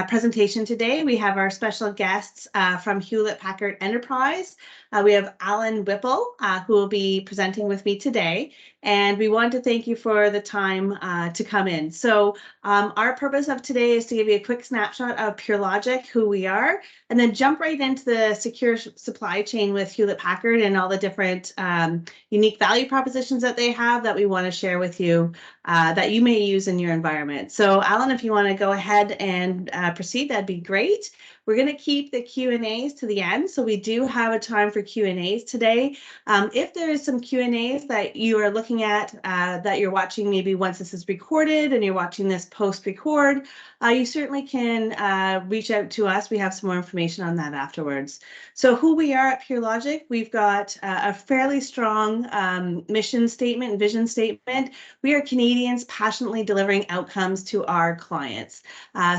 presentation today. We have our special guests from Hewlett Packard Enterprise. We have Alan Whipple, who will be presenting with me today. And we want to thank you for the time to come in. So our purpose of today is to give you a quick snapshot of PureLogic, who we are, and then jump right into the secure supply chain with Hewlett Packard and all the different unique value propositions that they have that we want to share with you that you may use in your environment. So Alan, if you want to go ahead and proceed, that'd be great. We're going to keep the Q&As to the end, so we do have a time for Q&As today. If there is some Q&As that you are looking at that you're watching maybe once this is recorded and you're watching this post-record, you certainly can reach out to us. We have some more information on that afterwards. So who we are at PureLogic, we've got a fairly strong mission statement and vision statement. We are Canadians passionately delivering outcomes to our clients.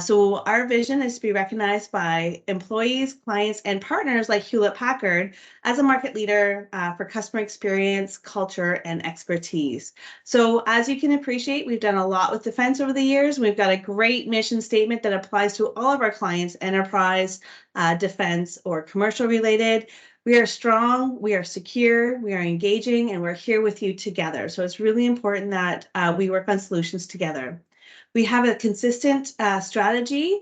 So our vision is to be recognized by employees, clients, and partners like Hewlett Packard as a market leader for customer experience, culture, and expertise. So as you can appreciate, we've done a lot with defense over the years. We've got a great mission statement that applies to all of our clients, enterprise, defense, or commercial related. We are strong, we are secure, we are engaging, and we're here with you together. So it's really important that we work on solutions together. We have a consistent strategy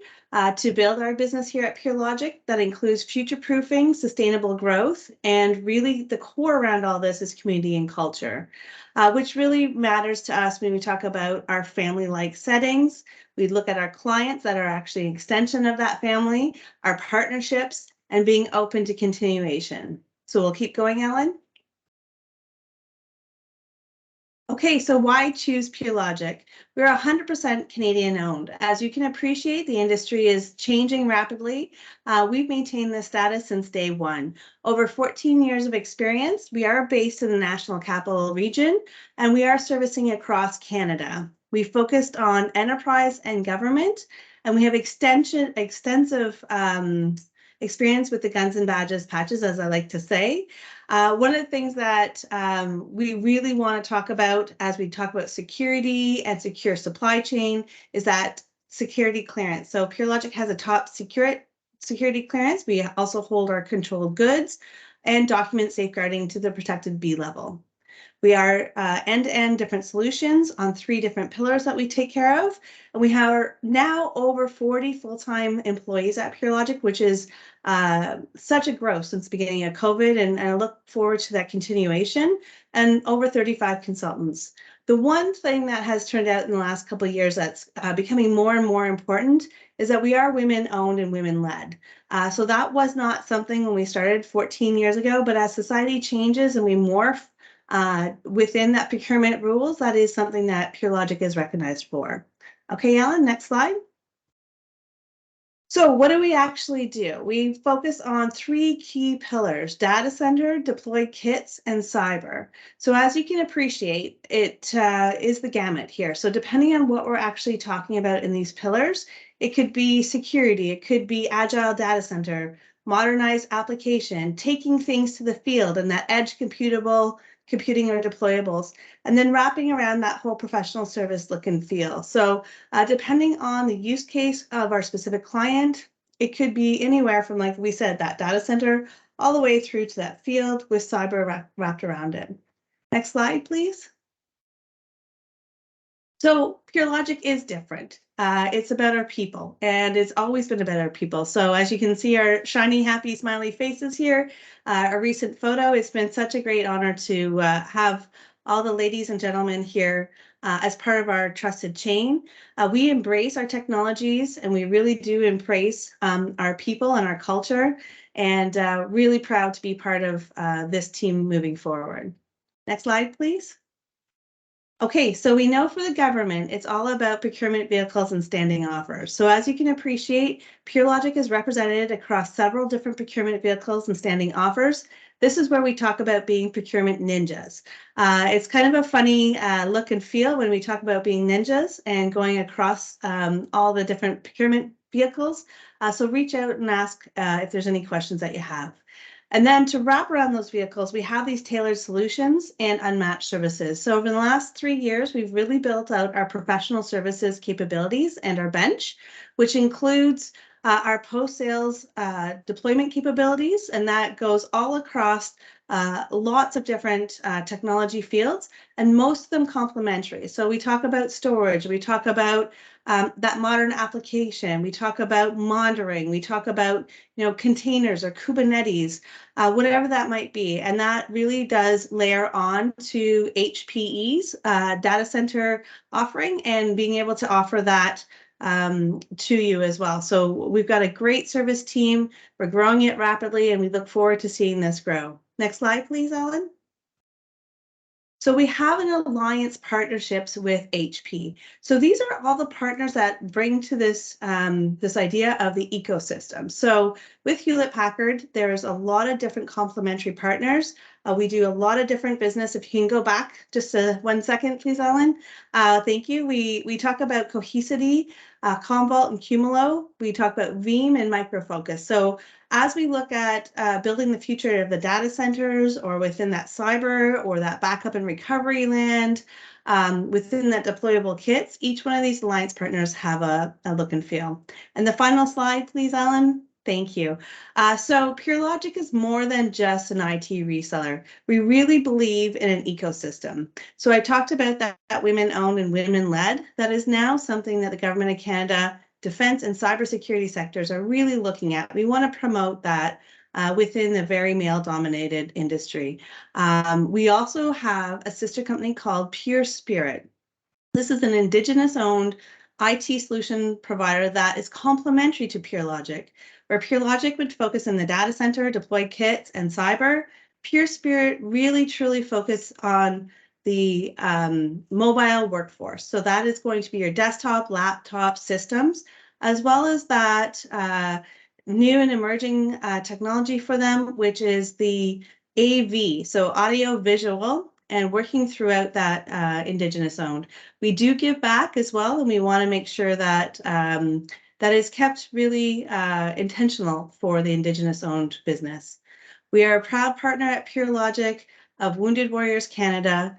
to build our business here at PureLogic that includes future-proofing, sustainable growth, and really the core around all this is community and culture, which really matters to us when we talk about our family-like settings. We look at our clients that are actually an extension of that family, our partnerships, and being open to continuation. So we'll keep going, Alan. Okay, so why choose PureLogic? We're 100% Canadian owned. As you can appreciate, the industry is changing rapidly. We've maintained this status since day one. Over 14 years of experience, we are based in the National Capital Region, and we are servicing across Canada. We focused on enterprise and government, and we have extensive experience with the guns and badges patches, as I like to say. One of the things that we really want to talk about as we talk about security and secure supply chain is that security clearance. So PureLogic has a top security clearance. We also hold our controlled goods and document safeguarding to the protected B level. We are end-to-end different solutions on 3 different pillars that we take care of. And we have now over 40 full-time employees at PureLogic, which is such a growth since the beginning of COVID. And I look forward to that continuation, and over 35 consultants. The one thing that has turned out in the last couple of years that's becoming more and more important is that we are women-owned and women-led. So that was not something when we started 14 years ago, but as society changes and we morph, within that procurement rules, that is something that PureLogic is recognized for. Okay, Alan, next slide. So what do we actually do? We focus on 3 key pillars: data center, deployed kits, and cyber. So as you can appreciate, it is the gamut here. So depending on what we're actually talking about in these pillars, it could be security, it could be agile data center, modernized application, taking things to the field and that edge computing or deployables, and then wrapping around that whole professional service look and feel. So depending on the use case of our specific client, it could be anywhere from, like we said, that data center all the way through to that field with cyber wrapped around it. Next slide, please. So PureLogic is different. It's about our people, and it's always been about our people. So as you can see our shiny, happy, smiley faces here, a recent photo. It's been such a great honor to have all the ladies and gentlemen here as part of our trusted chain. We embrace our technologies, and we really do embrace our people and our culture, and really proud to be part of this team moving forward. Next slide, please. Okay, so we know for the government, it's all about procurement vehicles and standing offers. So as you can appreciate, PureLogic is represented across several different procurement vehicles and standing offers. This is where we talk about being procurement ninjas. It's kind of a funny look and feel when we talk about being ninjas and going across all the different procurement vehicles. So reach out and ask if there's any questions that you have. And then to wrap around those vehicles, we have these tailored solutions and unmatched services. So over the last 3 years, we've really built out our professional services capabilities and our bench, which includes our post-sales deployment capabilities, and that goes all across lots of different technology fields, and most of them complementary. So we talk about storage, we talk about that modern application, we talk about monitoring, we talk about containers or Kubernetes, whatever that might be, and that really does layer on to HPE's data center offering and being able to offer that to you as well. So we've got a great service team. We're growing it rapidly, and we look forward to seeing this grow. Next slide, please, Alan. So we have an alliance partnerships with HP. So these are all the partners that bring to this this idea of the ecosystem. So with Hewlett Packard, there's a lot of different complementary partners. We do a lot of different business. If you can go back just 1 second, please, Alan. Thank you. We talk about Cohesity, Commvault, and Cumulo. We talk about Veeam and Micro Focus. So as we look at building the future of the data centers or within that cyber or that backup and recovery land, within that deployable kits, each one of these alliance partners have a look and feel. And the final slide, please, Alan. Thank you. So PureLogic is more than just an IT reseller. We really believe in an ecosystem. So I talked about that women-owned and women-led. That is now something that the Government of Canada, defense and cybersecurity sectors are really looking at. We want to promote that within the very male-dominated industry. We also have a sister company called Pure Spirit. This is an Indigenous-owned IT solution provider that is complementary to PureLogic, where PureLogic would focus in the data center, deploy kits, and cyber. Pure Spirit really truly focus on the mobile workforce. So that is going to be your desktop, laptop systems, as well as that new and emerging technology for them, which is the AV, so audio visual, and working throughout that Indigenous owned. We do give back as well, and we want to make sure that that is kept really intentional for the Indigenous owned business. We are a proud partner at PureLogic of Wounded Warriors Canada.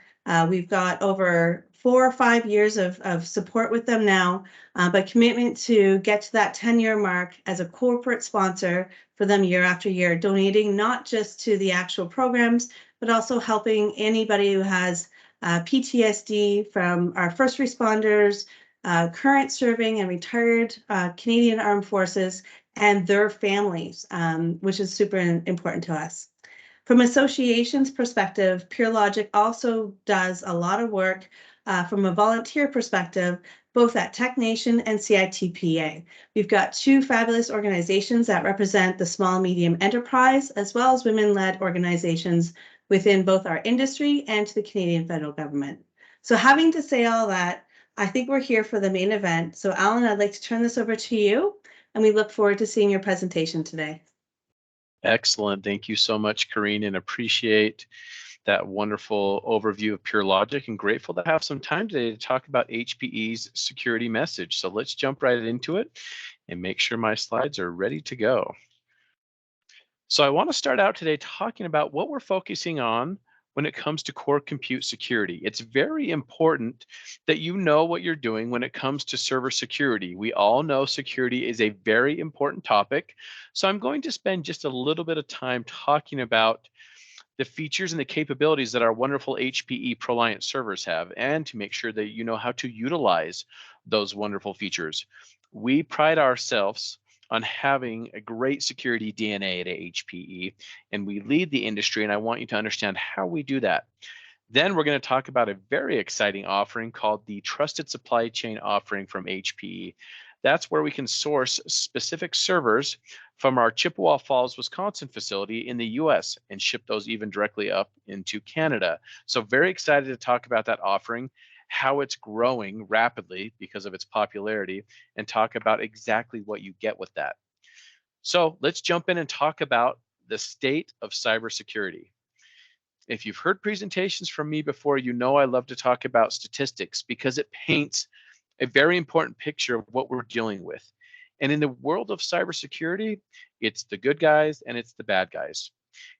We've got over 4 or 5 years of support with them now, but commitment to get to that 10-year mark as a corporate sponsor for them year after year, donating not just to the actual programs, but also helping anybody who has PTSD from our first responders, current serving and retired Canadian Armed Forces, and their families, which is super important to us. From associations perspective, PureLogic also does a lot of work from a volunteer perspective, both at Tech Nation and CITPA. We've got 2 fabulous organizations that represent the small medium enterprise, as well as women-led organizations within both our industry and to the Canadian federal government. So having to say all that, I think we're here for the main event. So Alan, I'd like to turn this over to you, and we look forward to seeing your presentation today. Excellent. Thank you so much, Karine, and appreciate that wonderful overview of PureLogic, and grateful to have some time today to talk about HPE's security message. So let's jump right into it and make sure my slides are ready to go. So I want to start out today talking about what we're focusing on when it comes to core compute security. It's very important that you know what you're doing when it comes to server security. We all know security is a very important topic. So I'm going to spend just a little bit of time talking about the features and the capabilities that our wonderful HPE ProLiant servers have, and to make sure that you know how to utilize those wonderful features. We pride ourselves on having a great security DNA at HPE, and we lead the industry, and I want you to understand how we do that. Then we're going to talk about a very exciting offering called the Trusted Supply Chain offering from HPE. That's where we can source specific servers from our Chippewa Falls, Wisconsin facility in the US and ship those even directly up into Canada. So very excited to talk about that offering, how it's growing rapidly because of its popularity, and talk about exactly what you get with that. So let's jump in and talk about the state of cybersecurity. If you've heard presentations from me before, you know I love to talk about statistics because it paints a very important picture of what we're dealing with. And in the world of cybersecurity, it's the good guys and it's the bad guys.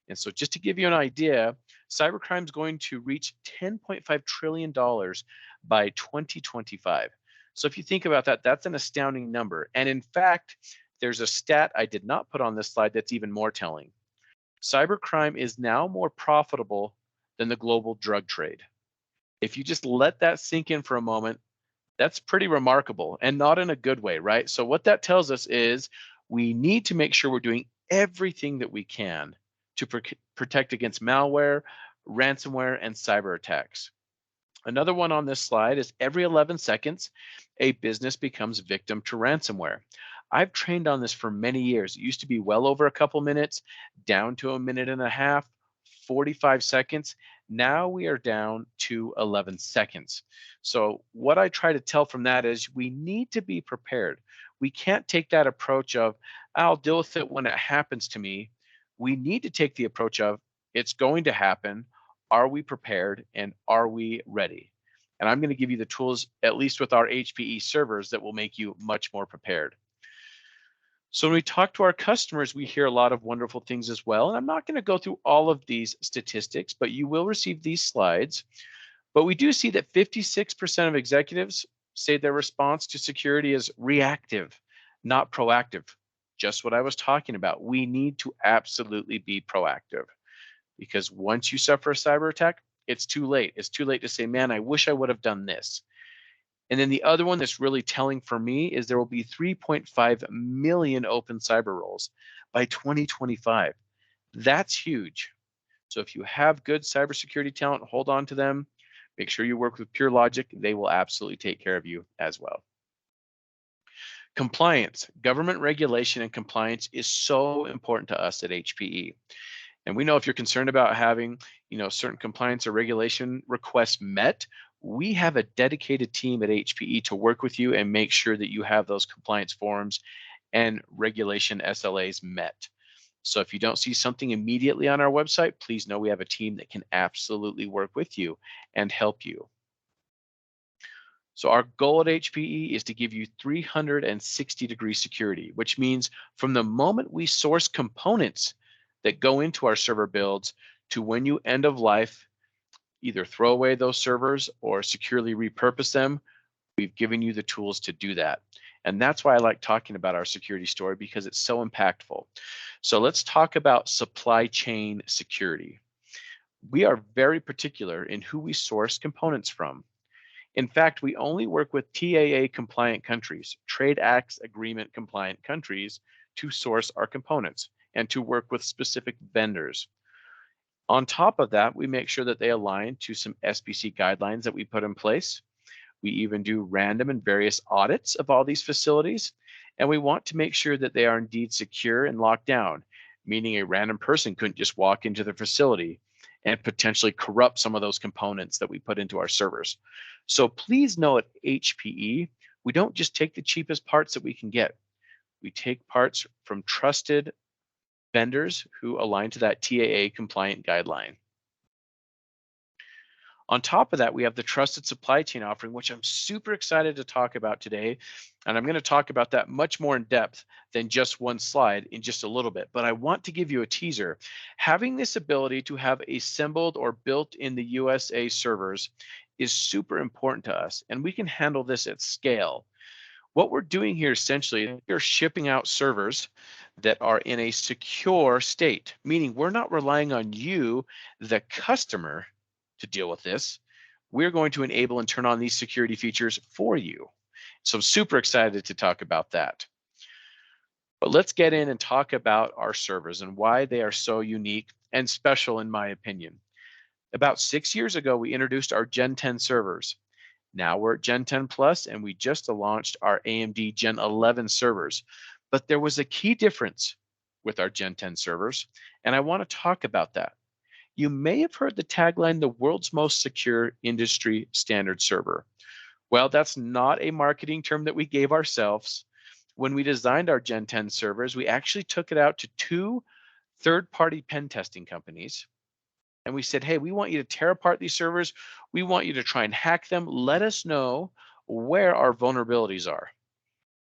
And so just to give you an idea, cybercrime is going to reach $10.5 trillion by 2025. So if you think about that, that's an astounding number. And in fact, there's a stat I did not put on this slide that's even more telling. Cybercrime is now more profitable than the global drug trade. If you just let that sink in for a moment, that's pretty remarkable, and not in a good way, right? So what that tells us is we need to make sure we're doing everything that we can to protect against malware, ransomware, and cyber attacks. Another one on this slide is every 11 seconds, a business becomes victim to ransomware. I've trained on this for many years. It used to be well over a couple minutes, down to a minute and a half, 45 seconds. Now we are down to 11 seconds. So what I try to tell from that is we need to be prepared. We can't take that approach of, I'll deal with it when it happens to me. We need to take the approach of, it's going to happen. Are we prepared and are we ready? And I'm going to give you the tools, at least with our HPE servers, that will make you much more prepared. So when we talk to our customers, we hear a lot of wonderful things as well. And I'm not going to go through all of these statistics, but you will receive these slides. But we do see that 56% of executives say their response to security is reactive, not proactive. Just what I was talking about. We need to absolutely be proactive, because once you suffer a cyber attack, it's too late. It's too late to say, man, I wish I would have done this. And then the other one that's really telling for me is there will be 3.5 million open cyber roles by 2025. That's huge. So if you have good cybersecurity talent, hold on to them. Make sure you work with PureLogic. They will absolutely take care of you as well. Compliance, government regulation and compliance is so important to us at HPE. And we know if you're concerned about having, certain compliance or regulation requests met, we have a dedicated team at HPE to work with you and make sure that you have those compliance forms and regulation SLAs met. So if you don't see something immediately on our website, please know we have a team that can absolutely work with you and help you. So our goal at HPE is to give you 360-degree security, which means from the moment we source components that go into our server builds to when you end of life, either throw away those servers or securely repurpose them, we've given you the tools to do that. And that's why I like talking about our security story, because it's so impactful. So let's talk about supply chain security. We are very particular in who we source components from. In fact, we only work with TAA compliant countries, Trade Acts Agreement compliant countries, to source our components and to work with specific vendors. On top of that, we make sure that they align to some SBC guidelines that we put in place. We even do random and various audits of all these facilities, and we want to make sure that they are indeed secure and locked down, meaning a random person couldn't just walk into the facility and potentially corrupt some of those components that we put into our servers. So please know at HPE, we don't just take the cheapest parts that we can get. We take parts from trusted vendors who align to that TAA compliant guideline. On top of that, we have the Trusted Supply Chain offering, which I'm super excited to talk about today. And I'm going to talk about that much more in depth than just one slide in just a little bit. But I want to give you a teaser. Having this ability to have assembled or built in the USA servers is super important to us, and we can handle this at scale. What we're doing here essentially, we're shipping out servers that are in a secure state, meaning we're not relying on you, the customer, to deal with this. We're going to enable and turn on these security features for you. So I'm super excited to talk about that. But let's get in and talk about our servers and why they are so unique and special in my opinion. About 6 years ago, we introduced our Gen 10 servers. Now we're at Gen 10 Plus, and we just launched our AMD Gen 11 servers. But there was a key difference with our Gen 10 servers, and I want to talk about that. You may have heard the tagline, the world's most secure industry standard server. Well, that's not a marketing term that we gave ourselves. When we designed our Gen 10 servers, we actually took it out to 2 third-party pen testing companies. And we said, hey, we want you to tear apart these servers. We want you to try and hack them. Let us know where our vulnerabilities are.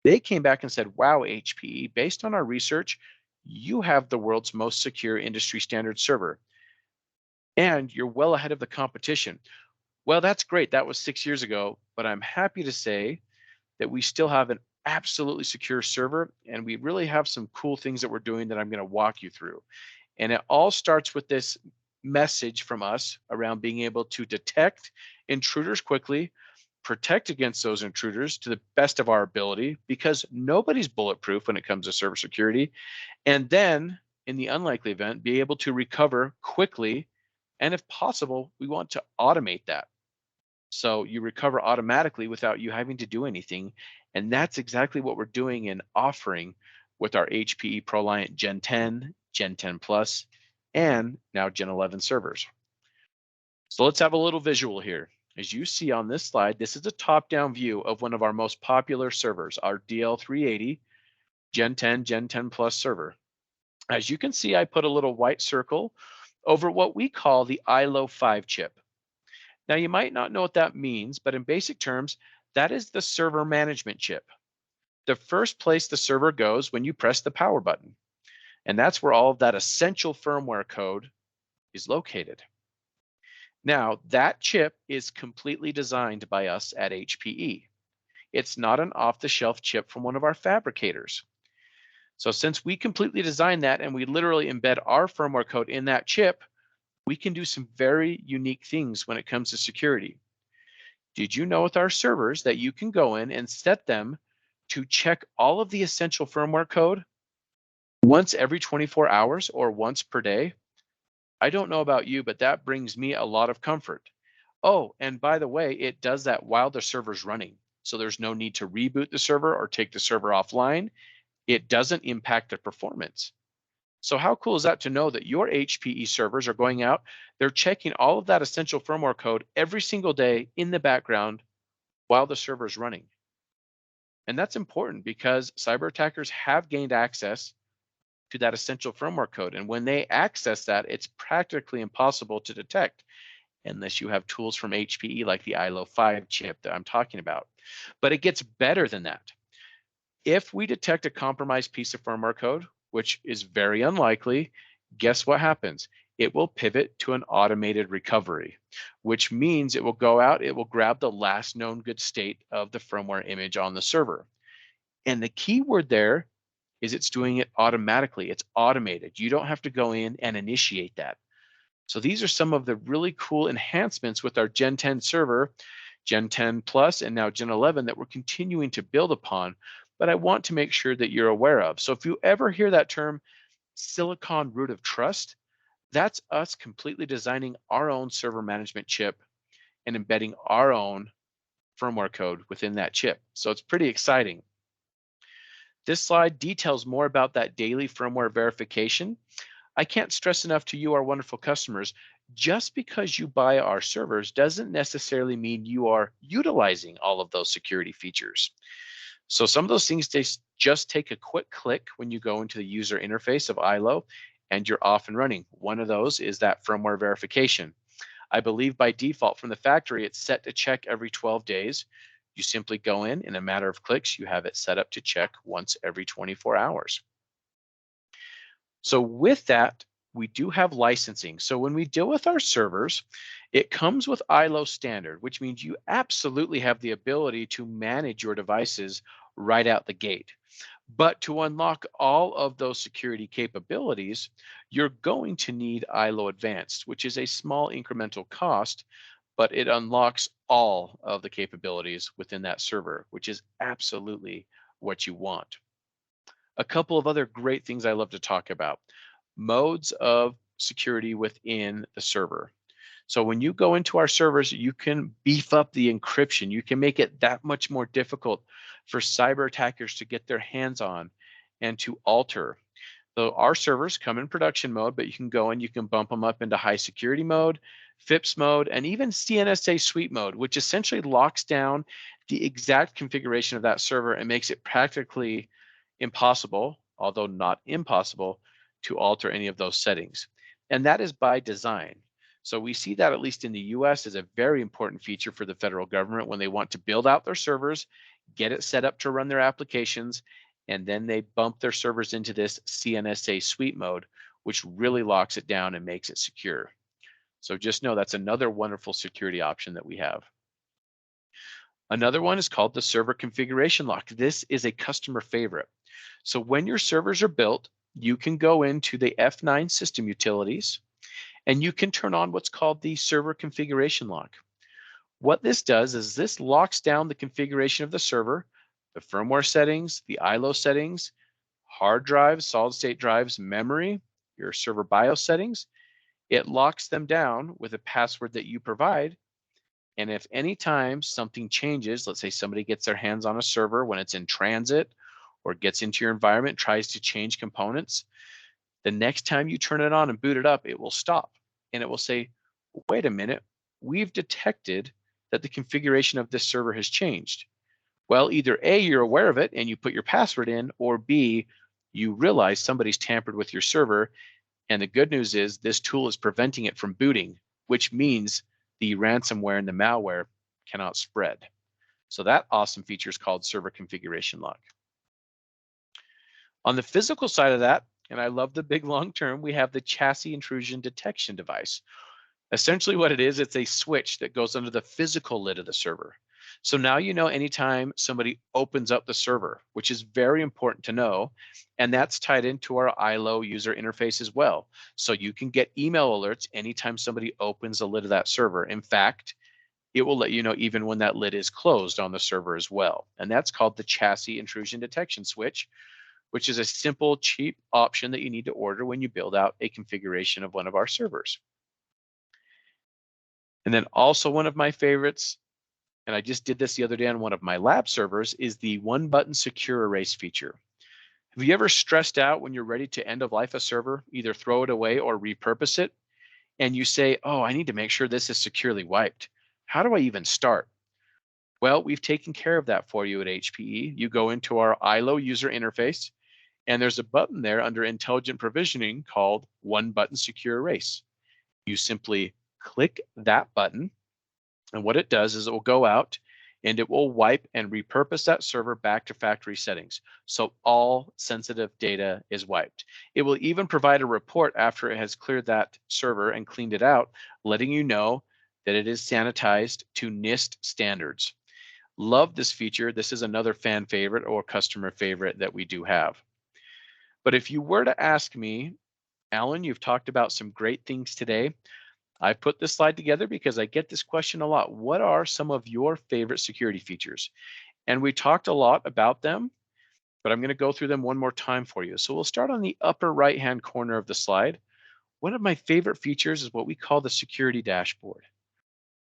They came back and said, wow, HPE, based on our research, you have the world's most secure industry standard server, and you're well ahead of the competition. Well, that's great. That was 6 years ago, but I'm happy to say that we still have an absolutely secure server, and we really have some cool things that we're doing that I'm going to walk you through. And it all starts with this message from us around being able to detect intruders quickly, protect against those intruders to the best of our ability, because nobody's bulletproof when it comes to server security. And then, in the unlikely event, be able to recover quickly. And if possible, we want to automate that. So you recover automatically without you having to do anything. And that's exactly what we're doing and offering with our HPE ProLiant Gen 10, Gen 10 Plus, and now Gen 11 servers. So let's have a little visual here. As you see on this slide, this is a top-down view of one of our most popular servers, our DL380 Gen 10, Gen 10 Plus server. As you can see, I put a little white circle over what we call the ILO 5 chip. Now, you might not know what that means, but in basic terms, that is the server management chip. The first place the server goes when you press the power button. And that's where all of that essential firmware code is located. Now, that chip is completely designed by us at HPE. It's not an off-the-shelf chip from one of our fabricators. So since we completely designed that and we literally embed our firmware code in that chip, we can do some very unique things when it comes to security. Did you know with our servers that you can go in and set them to check all of the essential firmware code once every 24 hours or once per day? I don't know about you, but that brings me a lot of comfort. Oh, and by the way, it does that while the server's running. So there's no need to reboot the server or take the server offline. It doesn't impact the performance. So how cool is that to know that your HPE servers are going out, they're checking all of that essential firmware code every single day in the background while the server is running. And that's important because cyber attackers have gained access to that essential firmware code. And when they access that, it's practically impossible to detect unless you have tools from HPE like the ILO 5 chip that I'm talking about. But it gets better than that. If we detect a compromised piece of firmware code, which is very unlikely, guess what happens? It will pivot to an automated recovery, which means it will go out, it will grab the last known good state of the firmware image on the server. And the key word there is it's doing it automatically. It's automated. You don't have to go in and initiate that. So these are some of the really cool enhancements with our Gen 10 server, Gen 10 Plus, and now Gen 11 that we're continuing to build upon, but I want to make sure that you're aware of. So if you ever hear that term, silicon root of trust, that's us completely designing our own server management chip and embedding our own firmware code within that chip. So it's pretty exciting. This slide details more about that daily firmware verification. I can't stress enough to you, our wonderful customers, just because you buy our servers doesn't necessarily mean you are utilizing all of those security features. So some of those things, they just take a quick click when you go into the user interface of ILO and you're off and running. One of those is that firmware verification. I believe by default from the factory, it's set to check every 12 days. You simply go in a matter of clicks, you have it set up to check once every 24 hours. So with that, we do have licensing. So when we deal with our servers, it comes with ILO standard, which means you absolutely have the ability to manage your devices right out the gate. But to unlock all of those security capabilities, you're going to need ILO Advanced, which is a small incremental cost, but it unlocks all of the capabilities within that server, which is absolutely what you want. A couple of other great things I love to talk about. Modes of security within the server. So when you go into our servers, you can beef up the encryption. You can make it that much more difficult for cyber attackers to get their hands on and to alter. So our servers come in production mode, but you can go and you can bump them up into high security mode, FIPS mode, and even CNSA suite mode, which essentially locks down the exact configuration of that server and makes it practically impossible, although not impossible, to alter any of those settings. And that is by design. So we see that at least in the US as a very important feature for the federal government when they want to build out their servers, get it set up to run their applications, and then they bump their servers into this CNSA sweep mode, which really locks it down and makes it secure. So just know that's another wonderful security option that we have. Another one is called the server configuration lock. This is a customer favorite. So when your servers are built, you can go into the F9 system utilities and you can turn on what's called the server configuration lock. What this does is this locks down the configuration of the server, the firmware settings, the ILO settings, hard drives, solid state drives, memory, your server BIOS settings. It locks them down with a password that you provide. And if any time something changes, let's say somebody gets their hands on a server when it's in transit or gets into your environment, tries to change components, the next time you turn it on and boot it up, it will stop and it will say, wait a minute, we've detected that the configuration of this server has changed. Well, either A, you're aware of it and you put your password in, or B, you realize somebody's tampered with your server. And the good news is this tool is preventing it from booting, which means the ransomware and the malware cannot spread. So that awesome feature is called Server Configuration Lock. On the physical side of that, and I love the big long term, we have the chassis intrusion detection device. Essentially what it is, it's a switch that goes under the physical lid of the server. So now you know anytime somebody opens up the server, which is very important to know, and that's tied into our ILO user interface as well. So you can get email alerts anytime somebody opens the lid of that server. In fact, it will let you know even when that lid is closed on the server as well. And that's called the chassis intrusion detection switch, which is a simple, cheap option that you need to order when you build out a configuration of one of our servers. And then also one of my favorites, and I just did this the other day on one of my lab servers, is the one button secure erase feature. Have you ever stressed out when you're ready to end of life a server, either throw it away or repurpose it, and you say, oh, I need to make sure this is securely wiped. How do I even start? Well, we've taken care of that for you at HPE. You go into our ILO user interface, and there's a button there under intelligent provisioning called one button secure erase. You simply click that button, and what it does is it will go out and it will wipe and repurpose that server back to factory settings. So all sensitive data is wiped. It will even provide a report after it has cleared that server and cleaned it out, letting you know that it is sanitized to NIST standards. Love this feature. This is another fan favorite or customer favorite that we do have. But if you were to ask me, Alan, you've talked about some great things today. I put this slide together because I get this question a lot. What are some of your favorite security features? And we talked a lot about them, but I'm going to go through them one more time for you. So we'll start on the upper right-hand corner of the slide. One of my favorite features is what we call the security dashboard.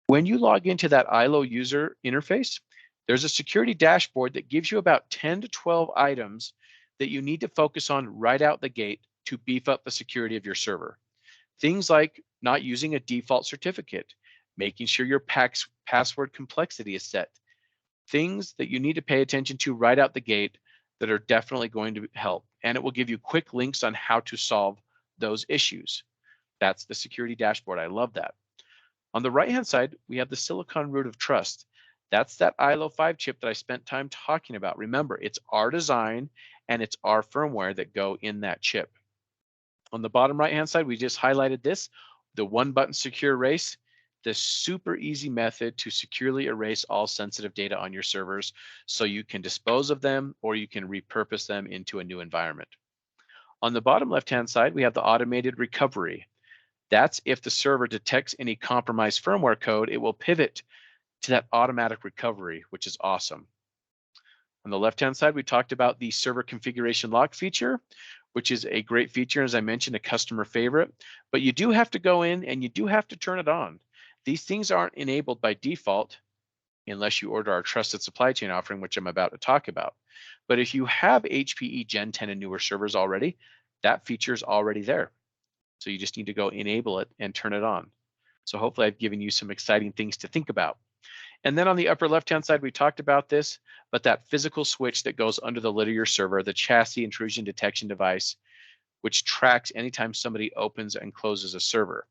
When you log into that ILO user interface, there's a security dashboard that gives you about 10 to 12 items that you need to focus on right out the gate to beef up the security of your server. Things like not using a default certificate, making sure your password complexity is set, things that you need to pay attention to right out the gate that are definitely going to help. And it will give you quick links on how to solve those issues. That's the security dashboard. I love that. On the right-hand side, we have the silicon root of trust. That's that ILO 5 chip that I spent time talking about. Remember, it's our design and it's our firmware that go in that chip. On the bottom right-hand side, we just highlighted this, the one button secure erase, the super easy method to securely erase all sensitive data on your servers so you can dispose of them or you can repurpose them into a new environment. On the bottom left-hand side, we have the automated recovery. That's if the server detects any compromised firmware code, it will pivot to that automatic recovery, which is awesome. On the left-hand side, we talked about the server configuration lock feature, which is a great feature, as I mentioned, a customer favorite, but you do have to go in and you do have to turn it on. These things aren't enabled by default unless you order our trusted supply chain offering, which I'm about to talk about. But if you have HPE Gen 10 and newer servers already, that feature is already there. So you just need to go enable it and turn it on. So hopefully I've given you some exciting things to think about. And then on the upper left-hand side, we talked about this, but that physical switch that goes under the lid of your server, the chassis intrusion detection device, which tracks anytime somebody opens and closes a server.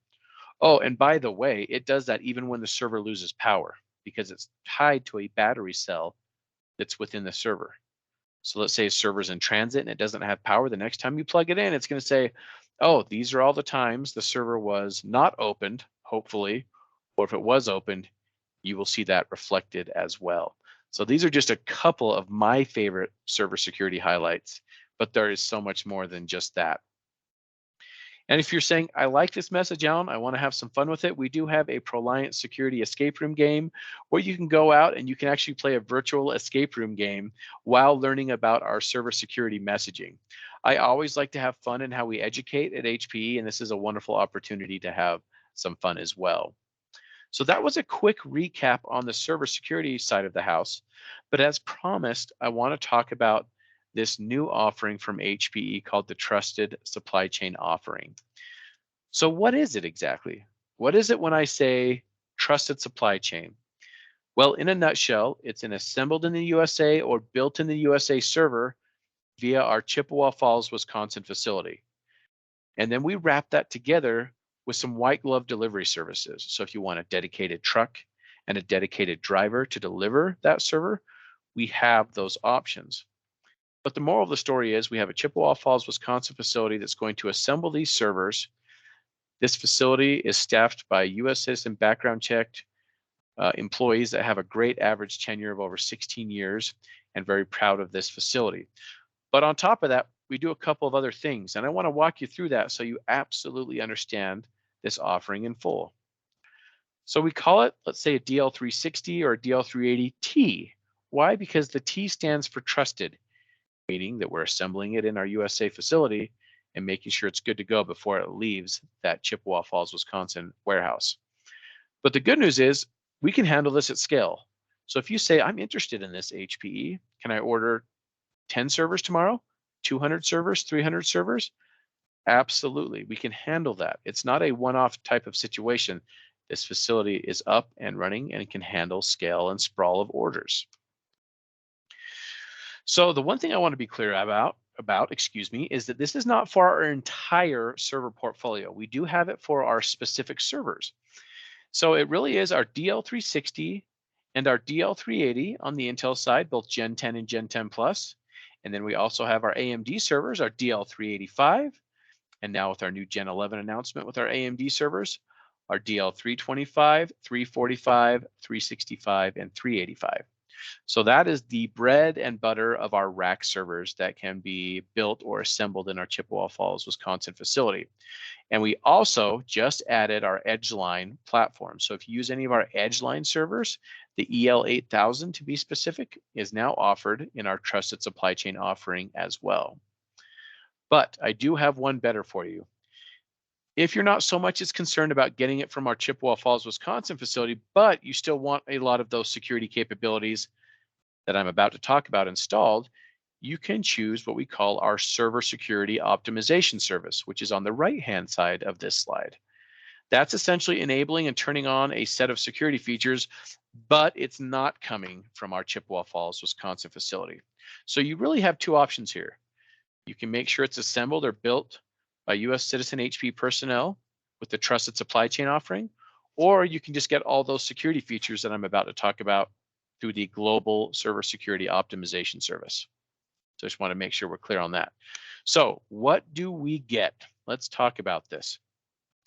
Oh, and by the way, it does that even when the server loses power because it's tied to a battery cell that's within the server. So let's say a server's in transit and it doesn't have power. The next time you plug it in, it's going to say, oh, these are all the times the server was not opened, hopefully, or if it was opened, you will see that reflected as well. So these are just a couple of my favorite server security highlights, but there is so much more than just that. And if you're saying, I like this message, Alan, I want to have some fun with it, we do have a ProLiant security escape room game where you can go out and you can actually play a virtual escape room game while learning about our server security messaging. I always like to have fun in how we educate at HPE, and this is a wonderful opportunity to have some fun as well. So that was a quick recap on the server security side of the house. But as promised, I want to talk about this new offering from HPE called the Trusted Supply Chain offering. So what is it exactly? What is it when I say trusted supply chain? Well, in a nutshell, it's an assembled in the USA or built in the USA server via our Chippewa Falls, Wisconsin facility. And then we wrap that together with some white glove delivery services. So if you want a dedicated truck and a dedicated driver to deliver that server, we have those options. But the moral of the story is we have a Chippewa Falls, Wisconsin facility that's going to assemble these servers. This facility is staffed by US citizen background checked employees that have a great average tenure of over 16 years, and very proud of this facility. But on top of that, we do a couple of other things, and I want to walk you through that so you absolutely understand this offering in full. So we call it, let's say, a DL360 or a DL380T. Why? Because the T stands for trusted, meaning that we're assembling it in our USA facility and making sure it's good to go before it leaves that Chippewa Falls, Wisconsin warehouse. But the good news is we can handle this at scale. So if you say, I'm interested in this HPE, can I order 10 servers tomorrow, 200 servers, 300 servers? Absolutely, we can handle that. It's not a one-off type of situation. This facility is up and running and can handle scale and sprawl of orders. So the one thing I want to be clear about, is that this is not for our entire server portfolio. We do have it for our specific servers. So it really is our DL360 and our DL380 on the Intel side, both Gen 10 and Gen 10 Plus. And then we also have our AMD servers, our DL385. And now with our new Gen 11 announcement with our AMD servers, our DL325, 345, 365, and 385. So that is the bread and butter of our rack servers that can be built or assembled in our Chippewa Falls, Wisconsin facility. And we also just added our Edgeline platform. So if you use any of our Edgeline servers, the EL8000 to be specific is now offered in our Trusted Supply Chain offering as well. But I do have one better for you. If you're not so much as concerned about getting it from our Chippewa Falls, Wisconsin facility, but you still want a lot of those security capabilities that I'm about to talk about installed, you can choose what we call our server security optimization service, which is on the right-hand side of this slide. That's essentially enabling and turning on a set of security features, but it's not coming from our Chippewa Falls, Wisconsin facility. So you really have two options here. You can make sure it's assembled or built by US citizen HP personnel with the Trusted Supply Chain offering, or you can just get all those security features that I'm about to talk about through the Global Server Security Optimization Service. So I just want to make sure we're clear on that. So what do we get? Let's talk about this.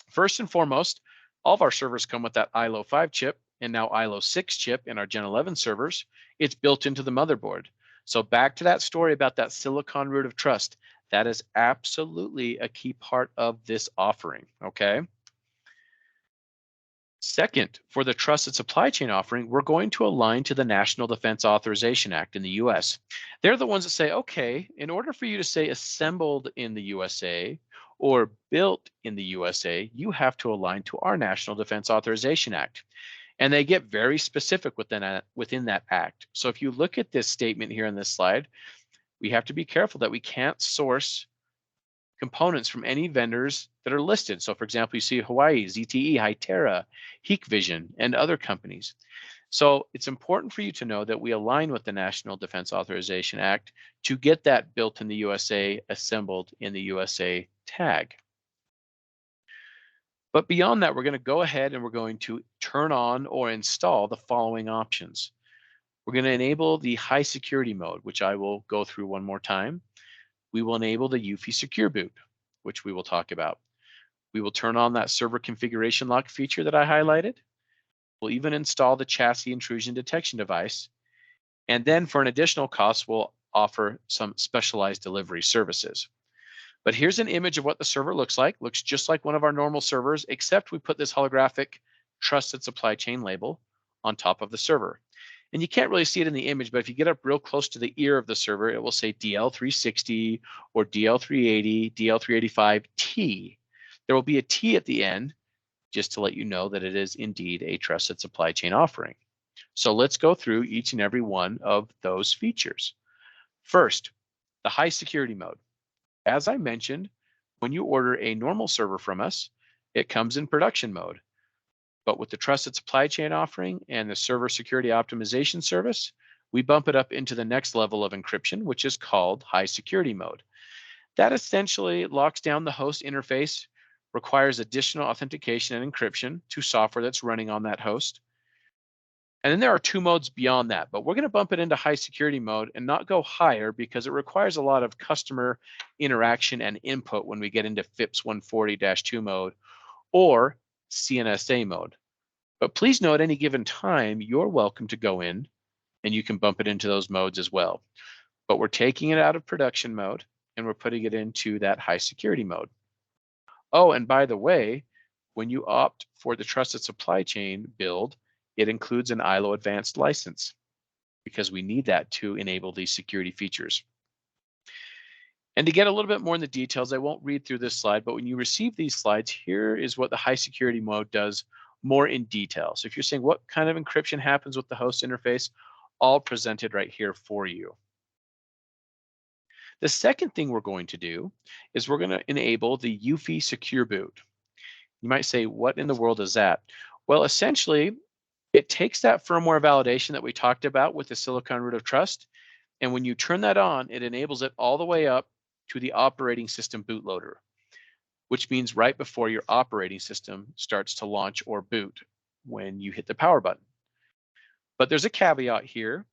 First and foremost, all of our servers come with that ILO 5 chip and now ILO 6 chip in our Gen 11 servers. It's built into the motherboard. So back to that story about that silicon root of trust. That is absolutely a key part of this offering, okay? Second, for the Trusted Supply Chain offering, we're going to align to the National Defense Authorization Act in the US. They're the ones that say, okay, in order for you to say assembled in the USA or built in the USA, you have to align to our National Defense Authorization Act. And they get very specific within that act. So if you look at this statement here on this slide, we have to be careful that we can't source components from any vendors that are listed. So for example, you see Hawaii, ZTE, Hytera, Hikvision, and other companies. So it's important for you to know that we align with the National Defense Authorization Act to get that built in the USA, assembled in the USA tag. But beyond that, we're going to go ahead and we're going to turn on or install the following options. We're going to enable the high security mode, which I will go through one more time. We will enable the UEFI secure boot, which we will talk about. We will turn on that server configuration lock feature that I highlighted. We'll even install the chassis intrusion detection device. And then for an additional cost, we'll offer some specialized delivery services. But here's an image of what the server looks like. Looks just like one of our normal servers, except we put this holographic Trusted Supply Chain label on top of the server. And you can't really see it in the image, but if you get up real close to the ear of the server, it will say DL360 or DL380, DL385T. There will be a T at the end, just to let you know that it is indeed a Trusted Supply Chain offering. So let's go through each and every one of those features. First, the high security mode. As I mentioned, when you order a normal server from us, it comes in production mode. But with the Trusted Supply Chain offering and the server security optimization service, we bump it up into the next level of encryption, which is called high security mode. That essentially locks down the host interface, requires additional authentication and encryption to software that's running on that host. And then there are two modes beyond that, but we're going to bump it into high security mode and not go higher because it requires a lot of customer interaction and input when we get into FIPS 140-2 mode or CNSA mode. But please note, at any given time, you're welcome to go in and you can bump it into those modes as well. But we're taking it out of production mode and we're putting it into that high security mode. Oh, and by the way, when you opt for the Trusted Supply Chain build, it includes an ILO advanced license because we need that to enable these security features. And to get a little bit more in the details, I won't read through this slide, but when you receive these slides, here is what the high security mode does more in detail. So if you're saying what kind of encryption happens with the host interface, all presented right here for you. The second thing we're going to do is we're going to enable the UEFI secure boot. You might say, what in the world is that? Well, essentially, it takes that firmware validation that we talked about with the Silicon Root of Trust, and when you turn that on, it enables it all the way up to the operating system bootloader, which means right before your operating system starts to launch or boot when you hit the power button. But there's a caveat here.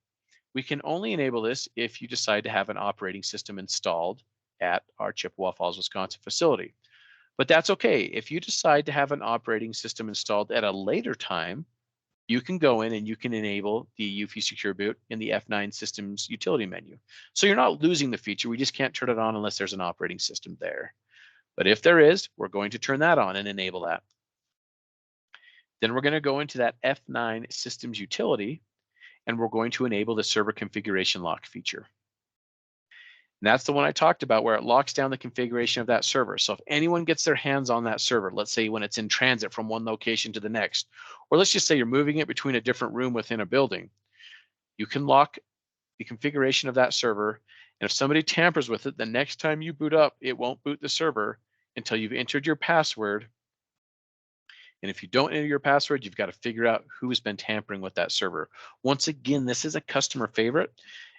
We can only enable this if you decide to have an operating system installed at our Chippewa Falls, Wisconsin facility. But that's okay. If you decide to have an operating system installed at a later time, you can go in and you can enable the UEFI Secure Boot in the F9 Systems utility menu. So you're not losing the feature. We just can't turn it on unless there's an operating system there. But if there is, we're going to turn that on and enable that. Then we're going to go into that F9 Systems utility, and we're going to enable the server configuration lock feature. And that's the one I talked about where it locks down the configuration of that server. So if anyone gets their hands on that server, let's say when it's in transit from one location to the next, or let's just say you're moving it between a different room within a building, you can lock the configuration of that server. And if somebody tampers with it, the next time you boot up, it won't boot the server until you've entered your password. And if you don't enter your password, you've got to figure out who's been tampering with that server. Once again, this is a customer favorite,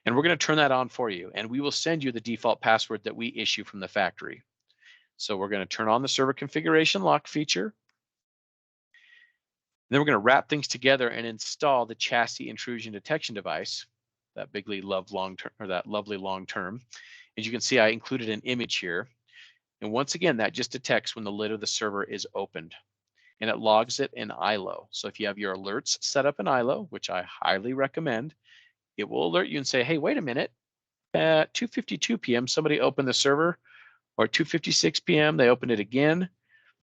and we're going to turn that on for you. And we will send you the default password that we issue from the factory. So we're going to turn on the server configuration lock feature. And then we're going to wrap things together and install the chassis intrusion detection device, that lovely long term. As you can see, I included an image here. And once again, that just detects when the lid of the server is opened, and it logs it in ILO. So if you have your alerts set up in ILO, which I highly recommend, it will alert you and say, hey, wait a minute, at 2:52 p.m., somebody opened the server, or 2:56 p.m., they opened it again.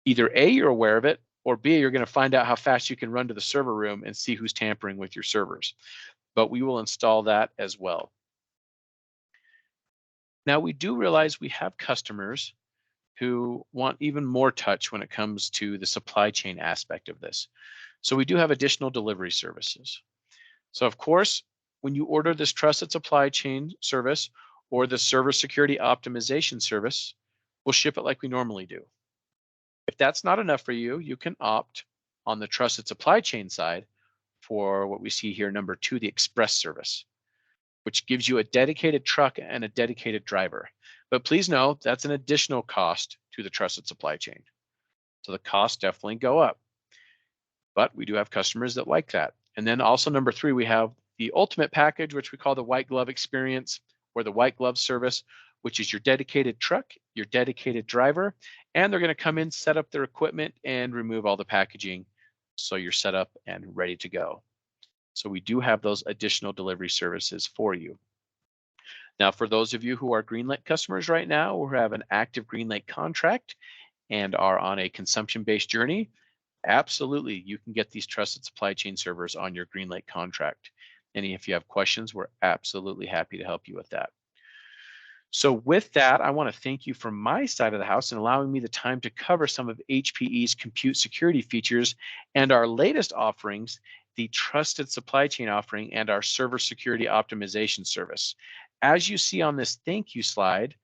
Either A, you're aware of it, or B, you're going to find out how fast you can run to the server room and see who's tampering with your servers. But we will install that as well. Now, we do realize we have customers who want even more touch when it comes to the supply chain aspect of this. So we do have additional delivery services. So of course, when you order this Trusted Supply Chain service or the server security optimization service, we'll ship it like we normally do. If that's not enough for you, you can opt on the Trusted Supply Chain side for what we see here, number 2, the Express service, which gives you a dedicated truck and a dedicated driver. But please know that's an additional cost to the Trusted Supply Chain. So the costs definitely go up. But we do have customers that like that. And then also number 3, we have the ultimate package, which we call the white glove experience or the white glove service, which is your dedicated truck, your dedicated driver, and they're going to come in, set up their equipment, and remove all the packaging so you're set up and ready to go. So we do have those additional delivery services for you. Now, for those of you who are GreenLake customers right now or have an active GreenLake contract and are on a consumption-based journey, absolutely, you can get these trusted supply chain servers on your GreenLake contract. And if you have questions, we're absolutely happy to help you with that. So with that, I want to thank you from my side of the house and allowing me the time to cover some of HPE's compute security features and our latest offerings, the Trusted Supply Chain offering and our server security optimization service. As you see on this thank you slide,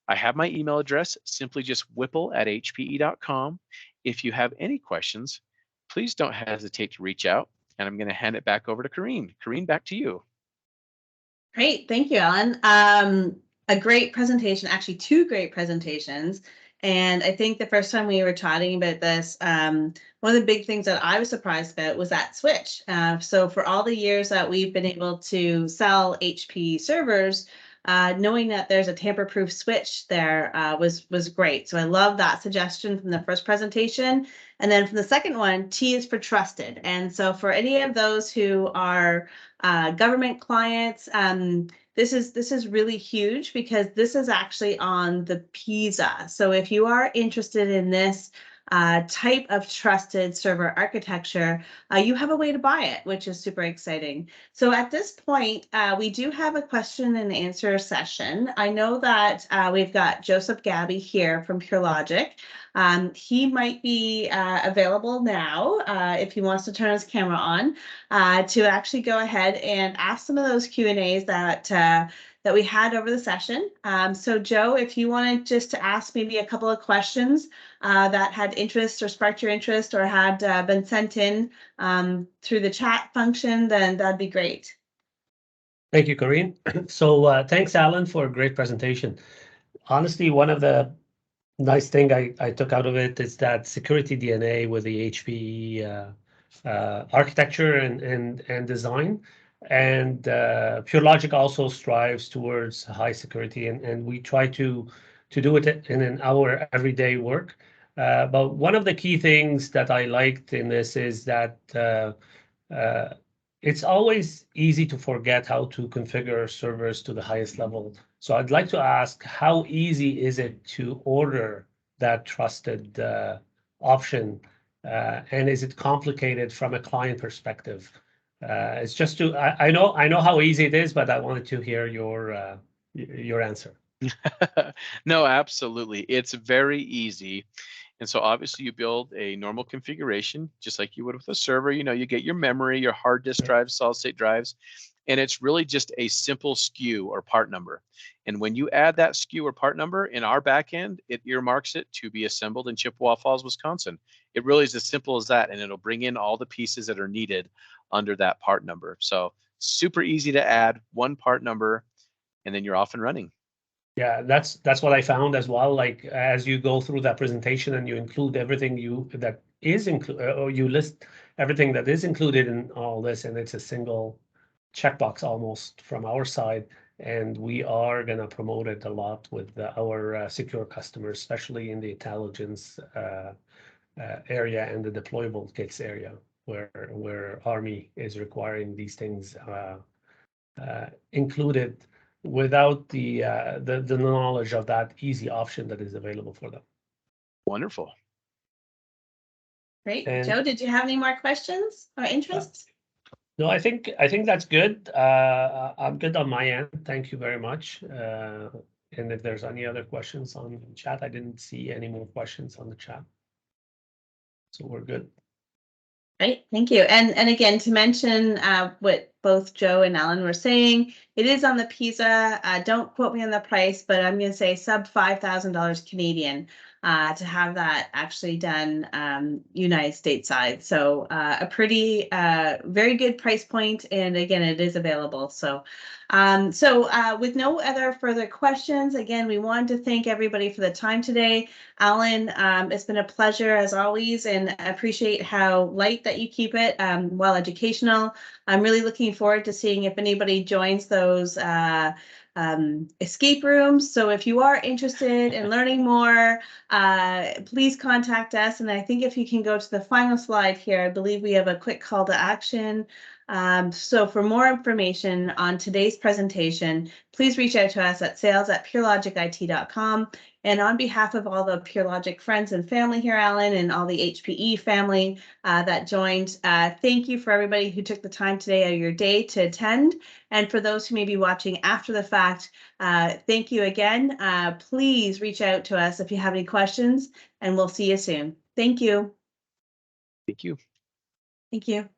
I have my email address, simply just whipple@hpe.com. If you have any questions, please don't hesitate to reach out, and I'm going to hand it back over to Kareen. Kareen, back to you. Great, thank you, Alan. A great presentation, actually two great presentations. And I think the first time we were chatting about this, one of the big things that I was surprised about was that switch. So for all the years that we've been able to sell HP servers, knowing that there's a tamper-proof switch there was great. So I love that suggestion from the first presentation. And then from the second one, T is for trusted. And so for any of those who are government clients, this is really huge because this is actually on the PISA. So if you are interested in this type of trusted server architecture, you have a way to buy it, which is super exciting. So at this point, we do have a question and answer session. I know that we've got Joseph Gabby here from PureLogic. He might be available now if he wants to turn his camera on to actually go ahead and ask some of those Q&As that we had over the session. So Joe, if you wanted just to ask maybe a couple of questions that had interest or sparked your interest or had been sent in through the chat function, then that'd be great. Thank you, Kareen. So thanks, Alan, for a great presentation. Honestly, one of the nice thing I took out of it is that security DNA with the HPE architecture and design. And PureLogic also strives towards high security, and we try to do it in our everyday work. But one of the key things that I liked in this is that it's always easy to forget how to configure servers to the highest level. So I'd like to ask, how easy is it to order that trusted option? And is it complicated from a client perspective? It's just to, I know how easy it is, but I wanted to hear your answer. No, absolutely. It's very easy. And so obviously you build a normal configuration, just like you would with a server. You know, you get your memory, your hard disk drives, solid state drives, and it's really just a simple SKU or part number. And when you add that SKU or part number in our backend, it earmarks it to be assembled in Chippewa Falls, Wisconsin. It really is as simple as that, and it'll bring in all the pieces that are needed under that part number. So super easy to add one part number, and then you're off and running. Yeah, that's what I found as well. Like as you go through that presentation and you include everything that is included, or you list everything that is included in all this, and it's a single checkbox almost from our side. And we are going to promote it a lot with our secure customers, especially in the intelligence area and the deployable kits area, where Army is requiring these things included, without the knowledge of that easy option that is available for them. Wonderful. Great. Joe, did you have any more questions or interests? No, I think that's good. I'm good on my end. Thank you very much. And if there's any other questions on the chat, I didn't see any more questions on the chat. So we're good. Great, thank you. And again, to mention what both Joe and Alan were saying, it is on the PISA. Don't quote me on the price, but I'm going to say sub $5,000 Canadian to have that actually done United States side. So a pretty very good price point, and again, it is available. So with no other further questions, again, we wanted to thank everybody for the time today. Alan, it's been a pleasure as always, and I appreciate how light that you keep it, well educational. I'm really looking forward to seeing if anybody joins those escape rooms. So if you are interested in learning more, please contact us. And I think if you can go to the final slide here, I believe we have a quick call to action. So for more information on today's presentation, please reach out to us at sales@purelogicit.com. And on behalf of all the PureLogic friends and family here, Alan, and all the HPE family that joined, thank you for everybody who took the time today of your day to attend. And for those who may be watching after the fact, thank you again. Please reach out to us if you have any questions, and we'll see you soon. Thank you. Thank you. Thank you.